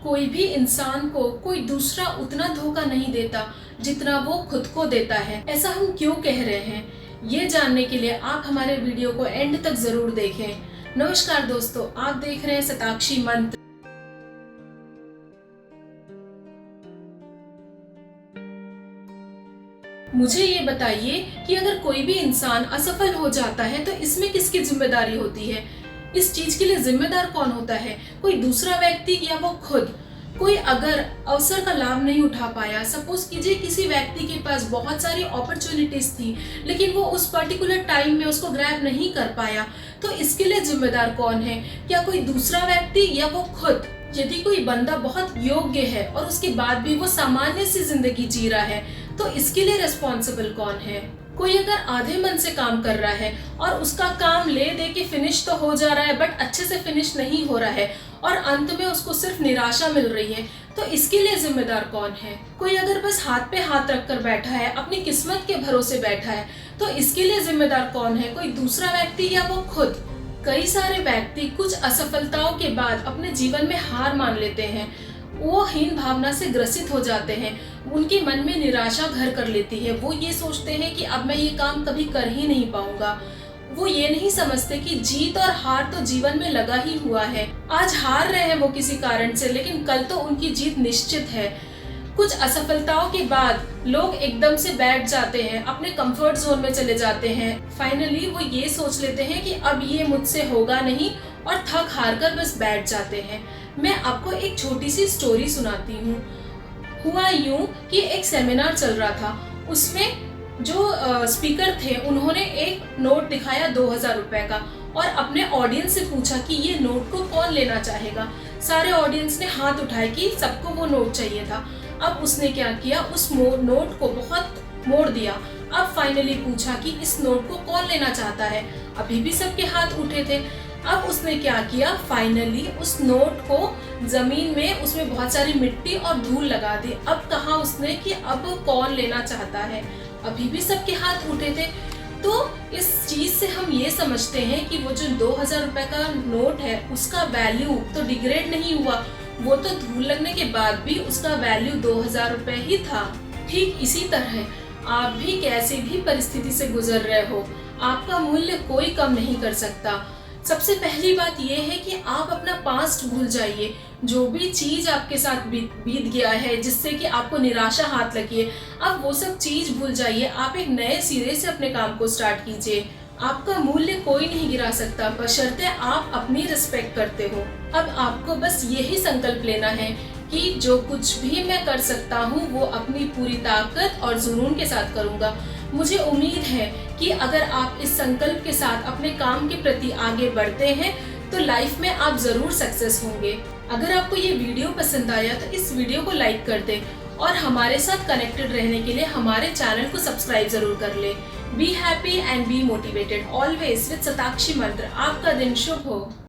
कोई भी इंसान को कोई दूसरा उतना धोखा नहीं देता जितना वो खुद को देता है। ऐसा हम क्यों कह रहे हैं, ये जानने के लिए आप हमारे वीडियो को एंड तक जरूर देखें। नमस्कार दोस्तों, आप देख रहे हैं शताक्षी मंत्र। मुझे ये बताइए कि अगर कोई भी इंसान असफल हो जाता है तो इसमें किसकी जिम्मेदारी होती है? इस चीज के लिए जिम्मेदार कौन होता है? कोई दूसरा व्यक्ति या वो खुद? कोई अगर अवसर का लाभ नहीं उठा पाया, सपोज कीजिए किसी व्यक्ति के पास बहुत सारी अपॉर्चुनिटीज थी लेकिन वो उस पर्टिकुलर टाइम में उसको ग्रैब नहीं कर पाया, तो इसके लिए जिम्मेदार कौन है? क्या कोई दूसरा व्यक्ति या वो खुद? यदि कोई बंदा बहुत योग्य है और उसके बाद भी वो सामान्य सी जिंदगी जी रहा है, तो इसके लिए रिस्पॉन्सिबल कौन है? कोई अगर आधे मन से काम कर रहा है और उसका काम ले दे के फिनिश तो हो जा रहा है बट अच्छे से फिनिश नहीं हो रहा है और अंत में उसको सिर्फ निराशा मिल रही है, तो इसके लिए जिम्मेदार कौन है? कोई अगर बस हाथ पे हाथ रखकर बैठा है, अपनी किस्मत के भरोसे बैठा है, तो इसके लिए जिम्मेदार कौन है? कोई दूसरा व्यक्ति या वो खुद? कई सारे व्यक्ति कुछ असफलताओं के बाद अपने जीवन में हार मान लेते हैं, वो हीन भावना से ग्रसित हो जाते हैं, उनके मन में निराशा घर कर लेती है। वो ये सोचते हैं कि अब मैं ये काम कभी कर ही नहीं पाऊंगा। वो ये नहीं समझते कि जीत और हार तो जीवन में लगा ही हुआ है। आज हार रहे हैं वो किसी कारण से, लेकिन कल तो उनकी जीत निश्चित है। कुछ असफलताओं के बाद लोग एकदम से बैठ जाते हैं, अपने कंफर्ट जोन में चले जाते हैं। फाइनली वो ये सोच लेते हैं कि अब ये मुझसे होगा नहीं और थक हार कर बस बैठ जाते हैं। मैं आपको एक छोटी सी स्टोरी सुनाती हूँ। हुआ यूं कि एक सेमिनार चल रहा था, उसमें जो स्पीकर थे उन्होंने एक नोट दिखाया 2000 रुपए का और अपने ऑडियंस से पूछा कि ये नोट को कौन लेना चाहेगा। सारे ऑडियंस ने हाथ उठाए कि सबको वो नोट चाहिए था। अब उसने क्या किया, उस नोट को बहुत मोड़ दिया। अब फाइनली पूछा कि इस नोट को कौन लेना चाहता है। अभी भी सबके हाथ उठे थे। अब उसने क्या किया, फाइनली उस नोट को जमीन में उसमें बहुत सारी मिट्टी और धूल लगा दी। अब कहा उसने कि अब कौन लेना चाहता है। अभी भी सबके हाथ उठे थे। तो इस चीज से हम ये समझते हैं कि वो जो 2000 रुपए का नोट है उसका वैल्यू तो डिग्रेड नहीं हुआ, वो तो धूल लगने के बाद भी उसका वैल्यू 2000 रुपए ही था। ठीक इसी तरह आप भी कैसी भी परिस्थिति से गुजर रहे हो, आपका मूल्य कोई कम नहीं कर सकता। सबसे पहली बात यह है कि आप अपना पास्ट भूल जाइए। जो भी चीज आपके साथ बीत गया है जिससे कि आपको निराशा हाथ लगी है, अब वो सब चीज भूल जाइए। आप एक नए सिरे से अपने काम को स्टार्ट कीजिए। आपका मूल्य कोई नहीं गिरा सकता बशर्ते आप अपनी रिस्पेक्ट करते हो। अब आपको बस यही संकल्प लेना है कि जो कुछ भी मैं कर सकता हूँ वो अपनी पूरी ताकत और जुनून के साथ करूँगा। मुझे उम्मीद है कि अगर आप इस संकल्प के साथ अपने काम के प्रति आगे बढ़ते हैं तो लाइफ में आप जरूर सक्सेस होंगे। अगर आपको ये वीडियो पसंद आया तो इस वीडियो को लाइक कर दें और हमारे साथ कनेक्टेड रहने के लिए हमारे चैनल को सब्सक्राइब जरूर कर लें। Be happy and be motivated always with Shatakshi मंत्र। आपका दिन शुभ हो।